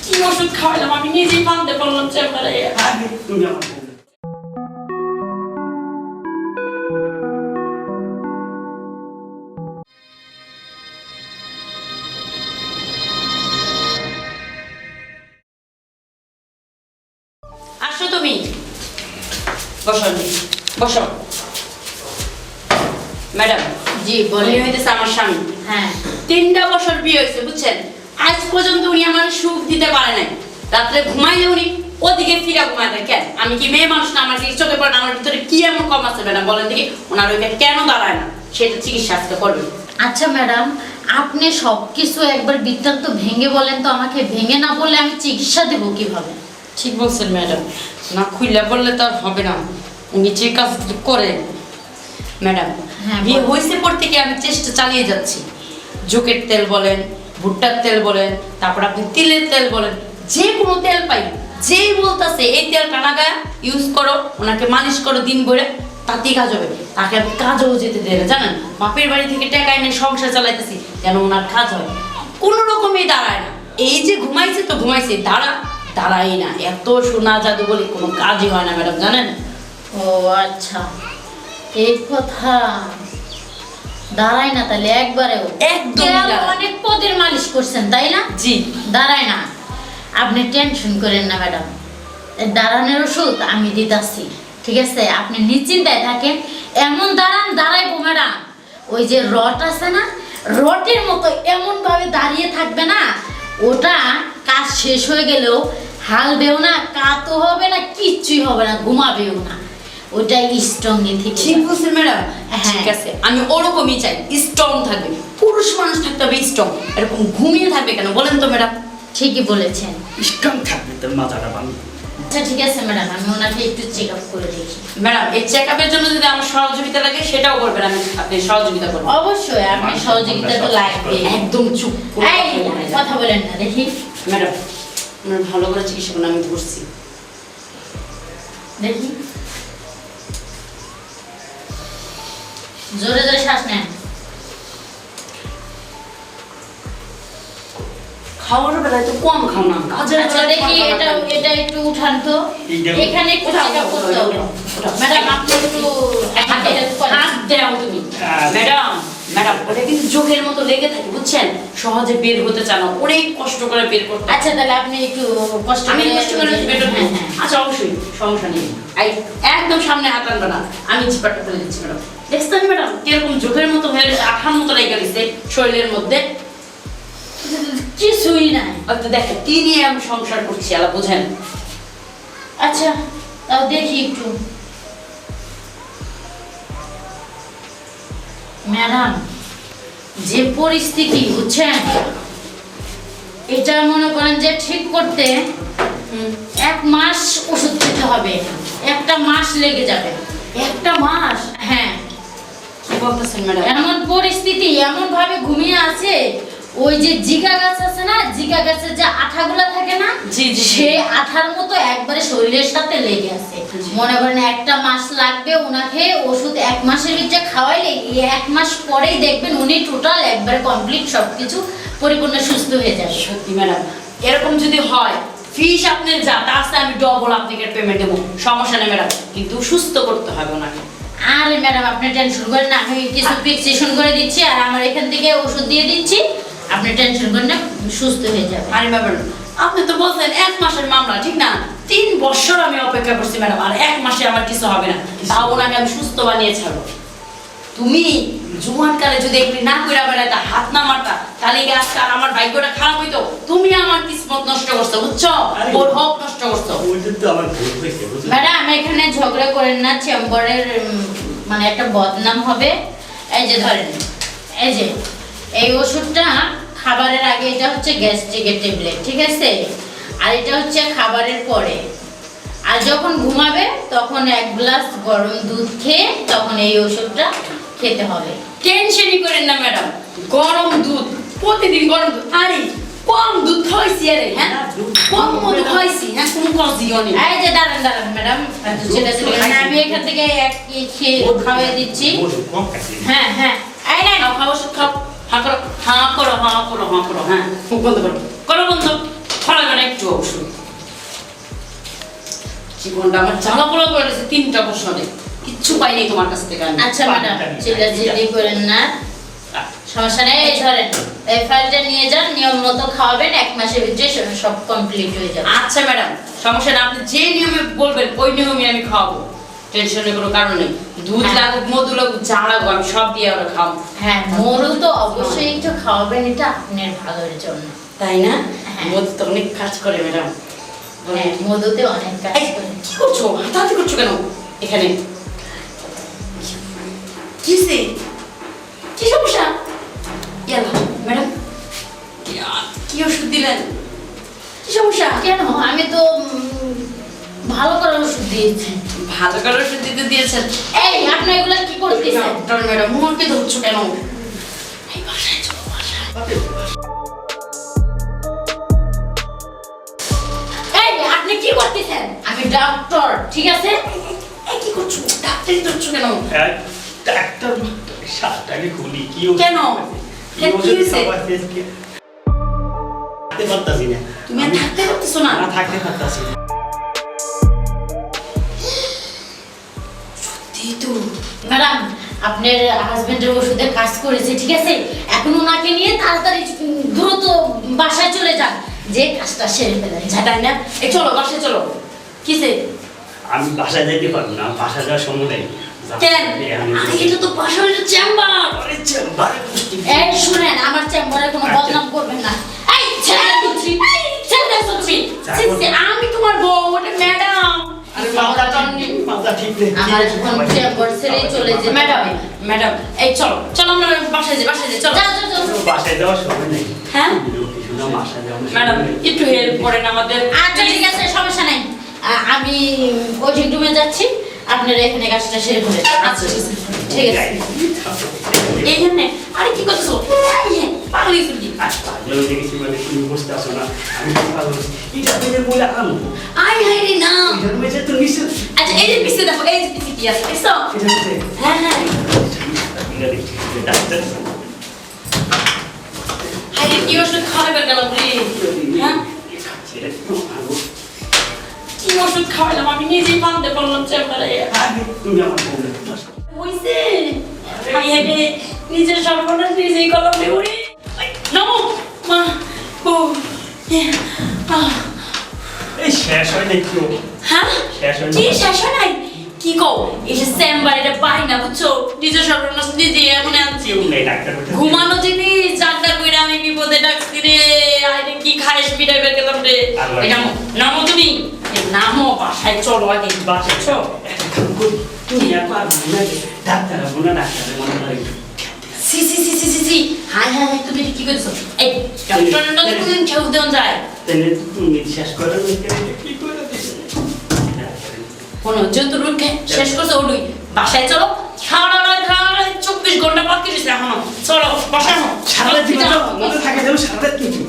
কি ওষুধ খাওয়াইলাম আমি নিজেই মানতে পারলাম চেম্বারে। আগে তুমি আমার আসো তুমি, বসো বসো। ম্যাডাম, জি বলে। উনি হইতেছে আমার স্বামী। হ্যাঁ 3টা বছর বিয়ে হয়েছে বুঝছেন, আজ পর্যন্ত উনি আমার সুখ দিতে পারে নাই। রাত্রে ঘুমাইলে উনি ওদিকে ফিরা ঘুমায় দেয়। কেন? আমি কি মেয়ে মানুষ না? আমার কি চোখে পড়ে না? আমার ভিতরে কি এমন কম আছে ম্যাডাম বলেন দেখি? ওনার ওইটা কেন দাঁড়ায় না, সেটা চিকিৎসা আজকে করবে। আচ্ছা ম্যাডাম, আপনি সবকিছু একবার বৃত্তান্ত ভেঙে বলেন তো আমাকে। ভেঙে না বললে আমি চিকিৎসা দেবো কিভাবে? ঠিক বলছেন ম্যাডাম, না খুইলা বললে তো আর হবে না। উনি যে কাজ করে ম্যাডাম, হ্যাঁ, বিয়ে বলেন। হয়েছে পর থেকে আমি চেষ্টা চালিয়ে যাচ্ছি। জোকের তেল বলেন, ভুট্টার তেল বলেন, তারপর আপনি তিলের তেল বলেন, যে কোনো তেল পাই, যেই বলতেছে এই তেলটা না গায়ে ইউজ করো, ওনাকে মালিশ করো দিন ভরে, তাতেই কাজ হবে। তাকে আমি কাজও যেতে দেয় না জানেন, বাপের বাড়ি থেকে টাকা এনে সংসার চালাইতেছি যেন ওনার কাজ হয়। কোনো রকমই দাঁড়ায় না। এই যে ঘুমাইছে তো ঘুমাইছে, দাঁড়াই না। এত সোনা জাদু বলে কোনো কাজই হয় না ম্যাডাম জানেন। ও আচ্ছা, এই কথা। দাঁড়ায় না তাহলে একবারেও? একদমই তেল দাঁড়ায়। অনেক পদের মালিশ করছেন তাই না? জি। দাঁড়ায় না। আপনি টেনশন করেন না ম্যাডাম, দাঁড়ানোর ওষুধ আমি দিতাছি, ঠিক আছে? আপনি নিশ্চিন্তায় থাকেন। এমন দাঁড়াইবো ম্যাডাম, ওই যে রড আছে না, রটের মতো এমন ভাবে দাঁড়িয়ে থাকবে না, ওটা কাজ শেষ হয়ে গেলেও হালবেও না, কাতও হবে না, কিচ্ছুই হবে না, ঘুমাবেও না। ওটা স্ট্রং থেকে। ঠিক বলছেন ম্যাডাম। হ্যাঁ। ঠিক আছে, আমি ওরকমই চাই, স্ট্রং থাকবে। পুরুষ মানুষ থাকতে হবে স্ট্রং, এরকম ঘুমিয়ে থাকবে কেন বলেন তো ম্যাডাম? ঠিকই বলেছেন। স্ট্রং থাকবে তোর মাথাটা ভাঙবে। আচ্ছা ঠিক আছে ম্যাডাম, আমি ওনাকে একটু চেক আপ করে দেখি। ম্যাডাম, এই চেক আপের জন্য যদি আমার সহযোগিতা লাগে সেটাও করবেন, আমি আপনি সহযোগিতা করবেন। অবশ্যই আপনি সহযোগিতা তো লাগবে। একদম চুপ করে এই, কথা বলেন না দেখি। ম্যাডাম, আমার ভালো করে চিকিৎসা করুন, আমি ধরছি। দেখি, জোরে জোরে শ্বাস নেন। খাওয়ার বেলায় তো কম খাও না, কাজের আচ্ছা বেলায় দেখি, কম খাও না। এটা একটু উঠান তো। এইটা- এখানে একটু উঠাও, চেক আপ করতে উঠাও, হবে। উঠাও। ম্যাডাম আপনি একটু হাতে হেল্প করেন। হাত দাও তুমি। ম্যাডাম, ওটা কিন্তু যোগের মতো লেগে থাকে বুঝছেন, সহজে বের হতে চায় না, অনেক কষ্ট করে বের করতে হয়। আচ্ছা তাহলে আপনি একটু কষ্ট আমি করে কষ্ট করে বের করতে হ্যাঁ, হ্যাঁ। আচ্ছা অবশ্যই, সমস্যা নেই। একদম সামনে হাত আনবে না, আমি চিপাটা ফেলে দিচ্ছি ম্যাডাম। দেখছেন ম্যাডাম কিরকম যোগের মতো হয়ে গেছে, আঠার মতো লেগে গেছে শরীরের মধ্যে। কিছুই নাই। তো দেখেন কি নিয়ে আমি সংসার করছি আলা বুঝেন। আচ্ছা তাও দেখি একটু। ম্যাডাম, যে পরিস্থিতি বুঝছেন, এটা মনে করেন যে ঠিক করতে 1 মাস ওষুধ খেতে হবে। 1টা মাস লেগে যাবে। 1টা মাস? হ্যাঁ। কি বলতেছেন ম্যাডাম? এমন পরিস্থিতি, এমন ভাবে ঘুমিয়ে আছে, ওই যে জিগা গাছ আছে না, জিগা গাছের যে আঠাগুলো থাকে না, জি, জি, জি। সেই আঠার মতো একবারে শরীরের সাথে লেগে আছে। জি। মনে করেন 1টা মাস লাগবে ওনাকে ওষুধ 1 মাসের ভিতরে খাওয়াইলে, এই 1 মাস পরেই দেখবেন উনি টোটাল একবারে কমপ্লিট সবকিছু পরিপূর্ণ সুস্থ হয়ে যাবে। সত্যি ম্যাডাম, এরকম যদি হয় ফিস আপনি যা তা আছে আমি ডবল আপনাকে পেমেন্ট দেবো, সমস্যা নেই ম্যাডাম, কিন্তু সুস্থ করতে হবে ওনাকে। আরে ম্যাডাম আপনি টেনশন করেন না, আমি কিছু প্রেসক্রিপশন করে দিচ্ছি আর আমার এখান থেকে ওষুধ দিয়ে দিচ্ছি, আপনি টেনশন করেন না, সুস্থ হয়ে যাবে। আরে ম্যাডাম, আপনি তো বলছেন 1 মাসের মামলা, ঠিক না? 3 বছর আমি অপেক্ষা করছি ম্যাডাম, আর 1 মাসে আমার কিছু হবে না, তাও ওনাকে আমি সুস্থ বানিয়ে ছাড়বো। তুমি জুয়ান কালে যদি এগুলি না কইরা বেড়াইতা, হাত না মারতা, তাহলে কি আজকে আর আমার ভাগ্যটা খারাপ হইতো? তুমি আমার কিসমত নষ্ট করছো বুঝছো, ওর হক নষ্ট করছো। ওইটা তো আমার ভুল হয়েছে বুঝলি? ম্যাডাম এখানে ঝগড়া করেন না, চেম্বারের মানে একটা বদনাম হবে। এই যে ধরেন, এই যে এই ওষুধটা খাবারের আগে, এটা হচ্ছে গ্যাস্ট্রিকের ট্যাবলেট, ঠিক আছে? আর এটা হচ্ছে খাবারের পরে। আর যখন ঘুমাবে তখন 1 গ্লাস গরম দুধ খেয়ে তখন এই ওষুধটা খেতে হবে। টেনশনই করেন না ম্যাডাম, গরম দুধ, প্রতিদিন গরম দুধ। আরে কম দুধ খাইছি, আরে হ্যাঁ কম মধু খাইছি, হ্যাঁ কোনো কজিও নেই। এই যে দাঁড়ান দাঁড়ান ম্যাডাম, সেটা ছিল না, আমি এখান থেকে এক খেয়ে খাওয়াই দিচ্ছি। মধু কম খাইছি। হ্যাঁ হ্যাঁ, এই নেন। খাও খাও ওষুধ খাও, হ্যাঁ করো, হ্যাঁ করো, হ্যাঁ করো, হ্যাঁ করো, হ্যাঁ মুখ বন্ধ করো, করো বন্ধ, খোলা না একটু। ওষুধ। জীবনটা আমার জ্বালা পোড়া করে দিয়েছে 3টা বছরে, কিচ্ছু পাইনি তোমার কাছ থেকে আমি। আচ্ছা ম্যাডাম, চিল্লাচিল্লি করেন না, সমস্যা নেই। এই ধরেন, এই ফাইলটা নিয়ে যান, নিয়ম মতো খাওয়াবেন, 1 মাসের ভিতরে সব কমপ্লিট হয়ে যাবে। আচ্ছা ম্যাডাম, সমস্যা না, আপনি যে নিয়মে বলবেন ওই নিয়মে আমি খাওয়াবো, টেনশনের কোনো কারণ নেই। দুধ হ্যাঁ। লাগুক, মধু লাগুক, যা লাগুক আমি সব দিয়ে ওরা খাবো। হ্যাঁ, মরু তো অবশ্যই একটু খাওয়াবেন, এটা আপনার ভালোর জন্য। তাই না? হ্যাঁ। মধু তো অনেক কাজ করে ম্যাডাম। হ্যাঁ, মধুতে অনেক কাজ এই, করে। কি করছো? হাতাহাতি করছো কেন এখানে? কিসে? কি সমস্যা? ইয়াল্লা, ম্যাডাম কি ওষুধ দিলেন? কি সমস্যা? কেন? আমি তো ভালো করে ওষুধ দিয়েছি। ভালো করে ওষুধ দিয়েছেন? এই, আপনি এগুলো কি করতেছেন? ডক্টর ম্যাডাম, মুখকে ধরছো কেন? এই বাসায় চলো, বাসায়। এই, আপনি কি করতেছেন? আমি ডক্টর, ঠিক আছে? এই কি করছো? ডাক্তারি ধরছো কেন? ডাক্তার শার্টটাকে খুলি কি কেন? কি হয়েছে? থাকতে পারতাছি না। তুমি আর থাকতে পারতেছো না? না থাকতে পারতাছি না। সত্যি তো। ম্যাডাম, আপনার হাজবেন্ডের ওষুধে কাজ করেছে, ঠিক আছে? এখন ওনাকে নিয়ে তাড়াতাড়ি দ্রুত বাসায় চলে যান, যে কাজটা সেরে ফেলেন। তাই না? এই চলো, বাসায় চলো। কিসে? আমি বাসায় যাইতে পারবো না, বাসায় যাওয়ার সময় নেই। কেন? আরে এটা তো বাসা, এটা চেম্বার। আরে চেম্বারে বসতে এই শুনেন, আমার চেম্বারে কোনো আচ্ছা। বদনাম করবেন না। এই ছেড়ে দিচ্ছি, ছেড়ে দিচ্ছি। সি, সি, আমি তোমার বউ, ওটা ম্যাডাম। আরে মাথা ঠিক নেই। আমার এখন চেম্বার ছেড়ে চলে যেতে ম্যাডাম, হবে। ম্যাডাম, এই চলো, চলো আমরা বাসায় যাই, বাসায় যাই, চলো। যাও, যাও, যাও। বাসায় যাওয়ার সময় নেই। হ্যাঁ? কিছু না, বাসায় যাওয়ার সময় ম্যাডাম নেই। একটু হেল্প করেন আমাদের। আচ্ছা ঠিক আছে, সমস্যা নাই। আমি ওয়েটিং রুমে যাচ্ছি, আপনারা এখানে কাজটা সেরে ফেলেন। আচ্ছা, ঠিক আছে। এইখানে আরে কি করছো? পাগলি তুমি। আচ্ছা, পাগল হয়ে গেছি মানে তুমি বুঝতে আসো না। আমি কি পাগল হয়েছি? এটা মেয়েদের বলে আনবো। আই হাই রে না। এটা মেয়েদের তো নিশ্চয়। আচ্ছা এই যে পিছে দেখো, এই যে পিছে কি আছে দেখছো? এটা হচ্ছে হ্যাঁ হ্যাঁ। এটা দেখছি, এটা ডাক্তার। হাই রে, কি ওষুধ খাওয়াবে গেল রে? হ্যাঁ? এটা কি ভালো? কি ওষুধ খাওয়ালাম আমি নিজেই মানতে পারলাম চেম্বারে। আগে তুমি আমার বউ না। হইছে। হাই হাই রে, নিজের সর্বনাশ নিজেই করলাম রে ওরে। নমো মা ও এই শেষ হয় নাই কেউ। হ্যাঁ? শেষ হয় কি নাই। শেষ হয় নাই? কি কও? এই যে চেম্বার এটা পাই না বুঝছো? নিজের সর্বনাশ নিজেই এমন আনছি। কেউ নেই ডাক্তার বলতে। ঘুমানো জিনিস জানটা কইরা আমি বিপদে ডাকছি রে। আরে কি খাইস পিটাই বের গেলাম রে। আল্লাহ। এই নামো, নামো তুমি। এই নামো, বাসায় চলো আগে। বাসায় চলো। একটা কাম করি। তুমি আর পারবো না রে। ডাক্তার হবো না, ডাক্তারের মনে হয় একটু। সি সি সি সি সি সি। হাই হাই হাই, তুমি এটা কি করছো? এই ডক্টরের নতুন কোনদিন খেউ দেন যায়। তাহলে তুমি শেষ করে কি করে দিছো? কোনো যত রুখে শেষ করছো ওডুই। বাসায় চলো। সারা রাত 24 ঘন্টা বাকি রয়েছে এখনো। চলো বাসায়। সারা রাত মনে থাকে যেন সারা রাত কিন্তু